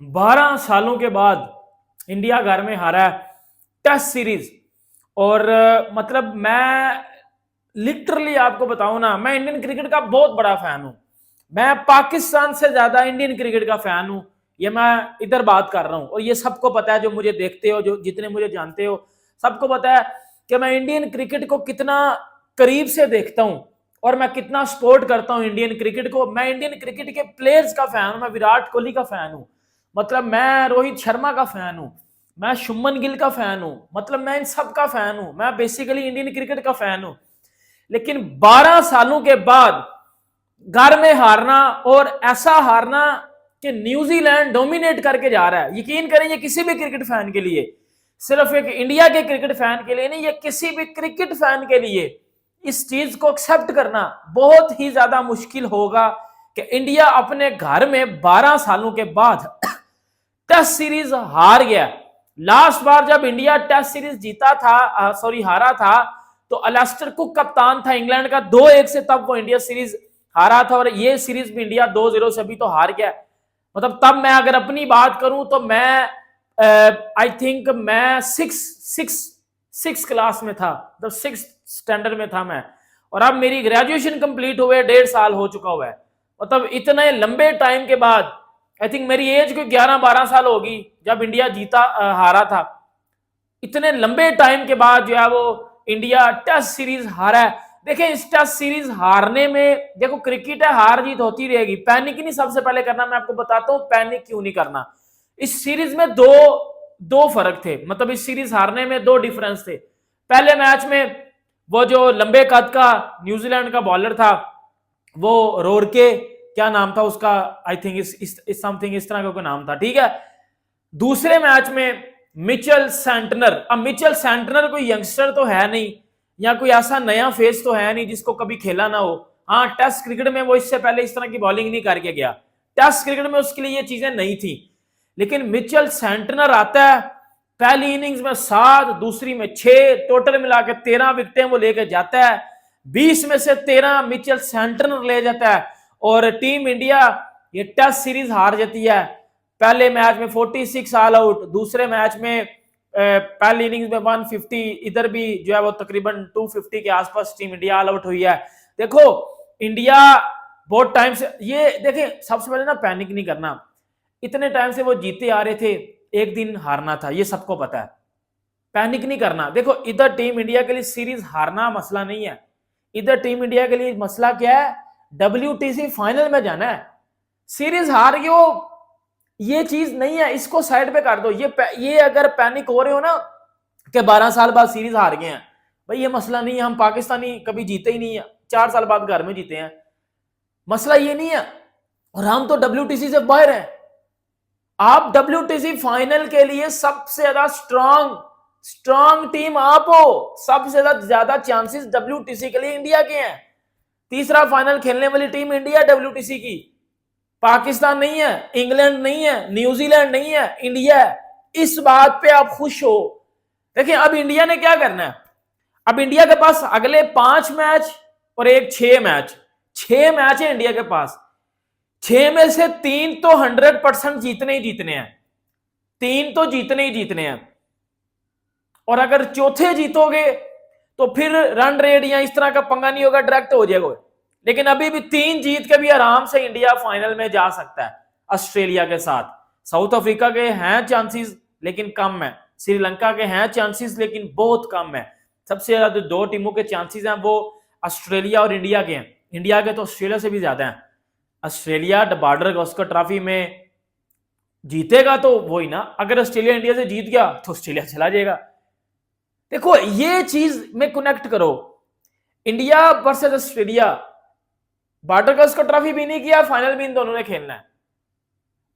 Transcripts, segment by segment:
12 सालों के बाद इंडिया घर में हारा है टेस्ट सीरीज। और मतलब मैं लिटरली आपको बताऊं ना, मैं इंडियन क्रिकेट का बहुत बड़ा फैन हूं। मैं पाकिस्तान से ज्यादा इंडियन क्रिकेट का फैन हूं। ये मैं इधर बात कर रहा हूं और ये सबको पता है, जो मुझे देखते हो, जो जितने मुझे जानते हो, सबको पता है कि मैं इंडियन क्रिकेट को कितना करीब से देखता हूं और मैं कितना सपोर्ट करता हूं इंडियन क्रिकेट को। मैं इंडियन क्रिकेट के प्लेयर्स का फैन हूं, मैं विराट कोहली का फैन हूं, मतलब मैं रोहित शर्मा का फैन हूं, मैं शुभमन गिल का फैन हूं, मतलब मैं इन सब का फैन हूं। मैं बेसिकली इंडियन क्रिकेट का फैन हूं। लेकिन 12 सालों के बाद घर में हारना, और ऐसा हारना कि न्यूजीलैंड डोमिनेट करके जा रहा है। यकीन करें, ये किसी भी क्रिकेट फैन के लिए, सिर्फ एक इंडिया के क्रिकेट फैन के लिए नहीं, ये किसी भी क्रिकेट फैन के लिए इस चीज को एक्सेप्ट करना बहुत ही ज्यादा मुश्किल होगा कि इंडिया अपने घर में 12 सालों के बाद टेस्ट सीरीज हार गया। लास्ट बार जब इंडिया टेस्ट सीरीज जीता था, हारा था, तो अलेस्टर कुक कप्तान था इंग्लैंड का, 2-1 से तब वो इंडिया सीरीज हारा था। और ये सीरीज भी इंडिया 2-0 से भी तो हार गया। मतलब तब मैं अगर अपनी बात करूं तो मैं आई थिंक मैं सिक्स क्लास में था, मतलब सिक्स स्टैंडर्ड में था मैं। और अब मेरी ग्रेजुएशन कंप्लीट हुए 1.5 साल हो चुका हुआ है। मतलब इतने लंबे टाइम के बाद, आई थिंक मेरी एज कोई 11-12 साल होगी जब इंडिया जीता हारा था। इतने लंबे टाइम के बाद जो है वो इंडिया टेस्ट सीरीज हारा है। देखिए, इस टेस्ट सीरीज हारने में, देखो क्रिकेट है, हार जीत होती रहेगी, पैनिक नहीं सबसे पहले करना। मैं आपको बताता हूं पैनिक क्यों नहीं करना। इस सीरीज में दो दो फर्क थे, मतलब इस सीरीज हारने में दो डिफरेंस थे। पहले मैच में वो जो लंबे कद का न्यूजीलैंड का बॉलर था, वो रोरके, क्या नाम था उसका, आई थिंक इस समथिंग इस तरह का कोई नाम था, ठीक है। दूसरे मैच में मिचेल सैंटनर। अब मिचेल सैंटनर कोई यंगस्टर तो है नहीं, या कोई ऐसा नया फेस तो है नहीं जिसको कभी खेला ना हो। हाँ, टेस्ट क्रिकेट में वो इससे पहले इस तरह की बॉलिंग नहीं करके गया, टेस्ट क्रिकेट में उसके लिए ये चीजें नहीं थी। लेकिन मिचेल सैंटनर आता है, पहली इनिंग्स में 7, दूसरी में 6, टोटल मिला के 13 विकेटें वो लेके जाता है। 20 में से 13 मिचेल सैंटनर ले जाता है और टीम इंडिया ये टेस्ट सीरीज हार जाती है। पहले मैच में 46 ऑल आउट, दूसरे मैच में पहली इनिंग्स में 150, इधर भी जो है वो तकरीबन 250 के आसपास टीम इंडिया ऑल आउट हुई है। देखो, इंडिया बहुत टाइम से, ये देखें सबसे पहले ना पैनिक नहीं करना। इतने टाइम से वो जीते आ रहे थे, एक दिन हारना था, ये सबको पता है। पैनिक नहीं करना। देखो, इधर टीम इंडिया के लिए सीरीज हारना मसला नहीं है, इधर टीम इंडिया के लिए मसला क्या है, WTC फाइनल में जाना है। सीरीज हार गए हो, ये चीज नहीं है, इसको साइड पे कर दो। ये अगर पैनिक हो रहे हो ना कि 12 साल बाद सीरीज हार गए हैं, भाई ये मसला नहीं है। हम पाकिस्तानी कभी जीते ही नहीं है, 4 साल बाद घर में जीते हैं, मसला ये नहीं है। और हम तो WTC से बाहर हैं। आप WTC फाइनल के लिए सबसे ज्यादा स्ट्रॉन्ग टीम आप हो, सबसे ज्यादा चांसेस WTC के लिए इंडिया के हैं। तीसरा फाइनल खेलने वाली टीम इंडिया WTC की, पाकिस्तान नहीं है, इंग्लैंड नहीं है, न्यूजीलैंड नहीं है, इंडिया है। इस बात पे आप खुश हो। देखिए, अब इंडिया ने क्या करना है। अब इंडिया के पास अगले 5 मैच और एक 6 मैच, 6 मैच है इंडिया के पास। 6 में से 3 तो 100% जीतने ही जीतने हैं, 3 तो जीतने ही जीतने हैं। और अगर चौथे जीतोगे तो फिर रन रेट या इस तरह का पंगा नहीं होगा, डायरेक्ट हो जाएगा। लेकिन अभी भी 3 जीत के भी आराम से इंडिया फाइनल में जा सकता है ऑस्ट्रेलिया के साथ। साउथ अफ्रीका के हैं चांसेस लेकिन कम है, श्रीलंका के हैं चांसेस लेकिन बहुत कम है। सबसे ज्यादा जो 2 टीमों के चांसेस हैं वो ऑस्ट्रेलिया और इंडिया के हैं। इंडिया के तो ऑस्ट्रेलिया से भी ज्यादा हैं। ऑस्ट्रेलिया बॉर्डर गावस्कर ट्रॉफी में जीतेगा तो वही ना, अगर ऑस्ट्रेलिया इंडिया से जीत गया तो ऑस्ट्रेलिया चला जाएगा। देखो, ये चीज में कनेक्ट करो, India versus Australia, border Gavaskar trophy भी नहीं किया, फाइनल भी इन दोनों ने खेलना है।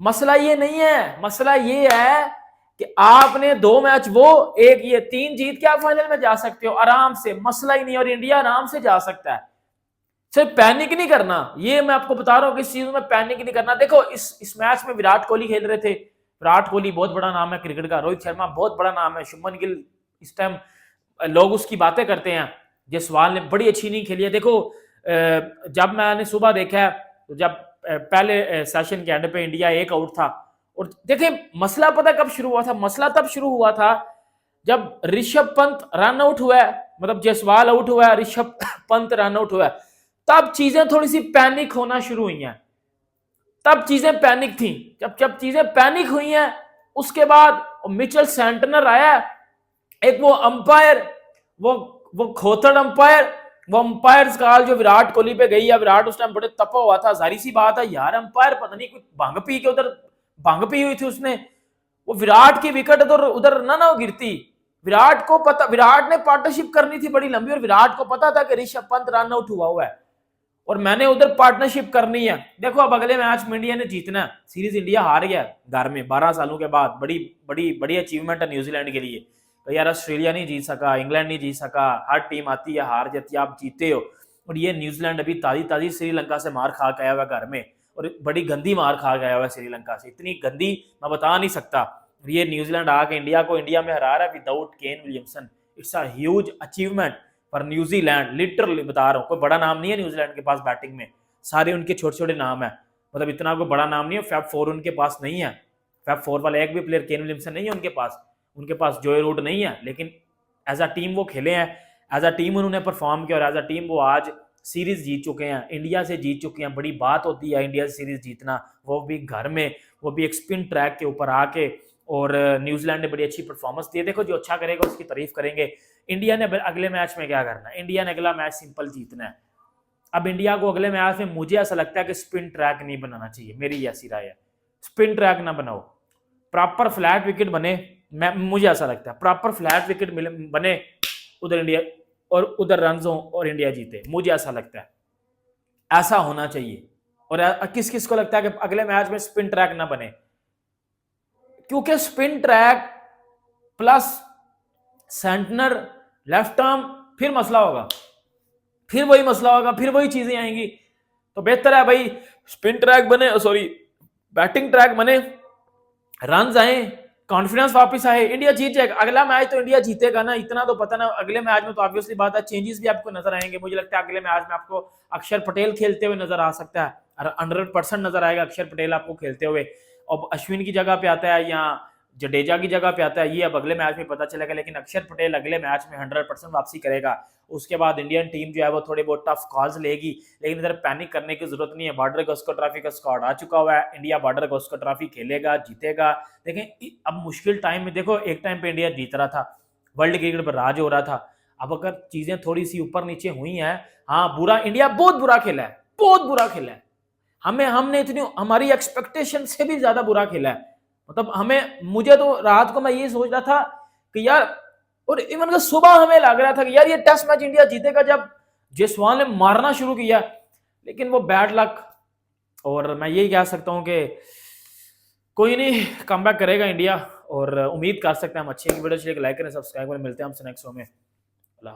मसला ये नहीं है, मसला ये है कि आपने 2 मैच वो एक ये 3 जीत के आप फाइनल में जा सकते हो आराम से, मसला ही नहीं। और इंडिया आराम से जा सकता है, सिर्फ पैनिक नहीं करना। ये मैं आपको बता रहा हूं कि इस चीज में पैनिक नहीं करना। देखो, इस मैच में विराट कोहली खेल रहे थे। विराट कोहली बहुत बड़ा नाम है क्रिकेट का, रोहित शर्मा बहुत बड़ा नाम है, शुभमन गिल इस टाइम लोग उसकी बातें करते हैं। जयसवाल ने बड़ी अच्छी इनिंग खेली है। देखो, जब मैंने सुबह देखा है तो जब पहले सेशन के एंड पे इंडिया 1 आउट था और देखिए मसला पता कब शुरू हुआ था, मसला तब शुरू हुआ था जब ऋषभ पंत रन आउट हुआ है, मतलब जायसवाल आउट हुआ है, ऋषभ पंत रन आउट हुआ है, तब चीजें थोड़ी सी पैनिक होना शुरू हुई हैं। तब चीजें पैनिक थी। जब जब चीजें पैनिक हुई हैं उसके बाद मिचेल सेंटनर आया, एक वो अंपायर, वो खोथड़ अंपायर, वो अंपायर काल जो विराट कोहली पे गई है, विराट उस टाइम बड़े तपा हुआ था, जारी सी बात है यार, अंपायर पता नहीं कुछ भंग पी के उधर भंग पी हुई थी उसने, वो विराट की विकेट तो उधर ना गिरती। विराट को पता, विराट ने पार्टनरशिप करनी थी बड़ी लंबी, और विराट को पता था कि ऋषभ पंत रन आउट हुआ है और मैंने उधर पार्टनरशिप करनी है। देखो अब अगले मैच में इंडिया ने जीतना है, सीरीज इंडिया हार गया घर में 12 सालों के बाद, बड़ी बड़ी बड़ी अचीवमेंट है न्यूजीलैंड के लिए। तो यार ऑस्ट्रेलिया नहीं जीत सका, इंग्लैंड नहीं जीत सका, हर टीम आती है हार जाती है, आप जीते हो। और ये न्यूजीलैंड अभी ताजी ताजी श्रीलंका से मार खा के आया हुआ घर में, और बड़ी गंदी मार खा गया हुआ श्रीलंका से, इतनी गंदी मैं बता नहीं सकता। ये न्यूजीलैंड आके इंडिया को इंडिया में हरा रहा है without Kane Williamson, it's a huge achievement पर न्यूजीलैंड। लिटरली बता रहा हूँ, कोई बड़ा नाम नहीं है न्यूजीलैंड के पास बैटिंग में, सारे उनके छोटे छोटे नाम है, मतलब इतना कोई बड़ा नाम नहीं है। फैब 4 उनके पास नहीं है, फैब 4 वाला एक भी प्लेयर केन विलियमसन नहीं है उनके पास जोए रूट नहीं है, लेकिन एज अ टीम वो खेले हैं, एज अ टीम उन्होंने परफॉर्म किया, और एज अ टीम वो आज सीरीज जीत चुके हैं, इंडिया से जीत चुके हैं। बड़ी बात होती है इंडिया से सीरीज जीतना, वो भी घर में, वो भी एक स्पिन ट्रैक के ऊपर आके। और न्यूजीलैंड ने बड़ी अच्छी परफॉर्मेंस दी है। देखो जो अच्छा करेगा उसकी तारीफ करेंगे। इंडिया ने अगले मैच में क्या करना है, इंडिया ने अगला मैच सिंपल जीतना है। अब इंडिया को अगले मैच में मुझे ऐसा लगता है कि स्पिन ट्रैक नहीं बनाना चाहिए, मेरी ऐसी राय है, स्पिन ट्रैक ना बनाओ, प्रॉपर फ्लैट विकेट बने। मुझे ऐसा लगता है प्रॉपर फ्लैट विकेट बने उधर इंडिया, और उधर रन हो और इंडिया जीते, मुझे ऐसा लगता है ऐसा होना चाहिए। और किस किस को लगता है कि अगले मैच में स्पिन ट्रैक ना बने, क्योंकि spin track plus Santner left arm फिर मसला होगा, फिर वही मसला होगा, फिर वही चीजें आएंगी। तो बेहतर है भाई स्पिन ट्रैक बने, सॉरी बैटिंग ट्रैक बने, रन आए, कॉन्फिडेंस वापस आए, इंडिया जीत जाएगा। अगला मैच तो इंडिया जीतेगा ना, इतना तो पता ना। अगले मैच में तो ऑब्वियसली बात है चेंजेस भी आपको नजर आएंगे। मुझे लगता है अगले मैच में आपको अक्षर पटेल खेलते हुए नजर आ सकता है, 100% नजर आएगा अक्षर पटेल आपको खेलते हुए। अब अश्विन की जगह पे आता है या जडेजा की जगह पे आता है, ये अब अगले मैच में पता चलेगा, लेकिन अक्षर पटेल अगले मैच में 100% वापसी करेगा। उसके बाद इंडियन टीम जो है वो थोड़े बहुत टफ कॉल्स लेगी, लेकिन इधर पैनिक करने की जरूरत नहीं है। बॉर्डर गावस्कर ट्रॉफी का स्क्वाड आ चुका हुआ है, इंडिया बॉर्डर गावस्कर ट्रॉफी खेलेगा, जीतेगा। देखें अब मुश्किल टाइम में, देखो एक टाइम पे इंडिया जीत रहा था, वर्ल्ड क्रिकेट पर राज हो रहा था। अब अगर चीजें थोड़ी सी ऊपर नीचे हुई हैं, हाँ बुरा, इंडिया बहुत बुरा खेला है, बहुत बुरा खेला है। हमने इतनी, हमारी एक्सपेक्टेशन से भी ज्यादा बुरा खेला है। मतलब मुझे तो रात को मैं ये सोच रहा था कि यार, और इवन का सुबह हमें लग रहा था कि यार ये टेस्ट मैच इंडिया जीतेगा जब जायसवाल ने मारना शुरू किया, लेकिन वो बैड लक। और मैं यही कह सकता हूं कि कोई नहीं, कमबैक करेगा इंडिया, और उम्मीद कर सकते हैं हम अच्छी वीडियो। लाइक करें, सब्सक्राइब करें, मिलते हैं हमसे नेक्स्ट शो में। अल्लाह।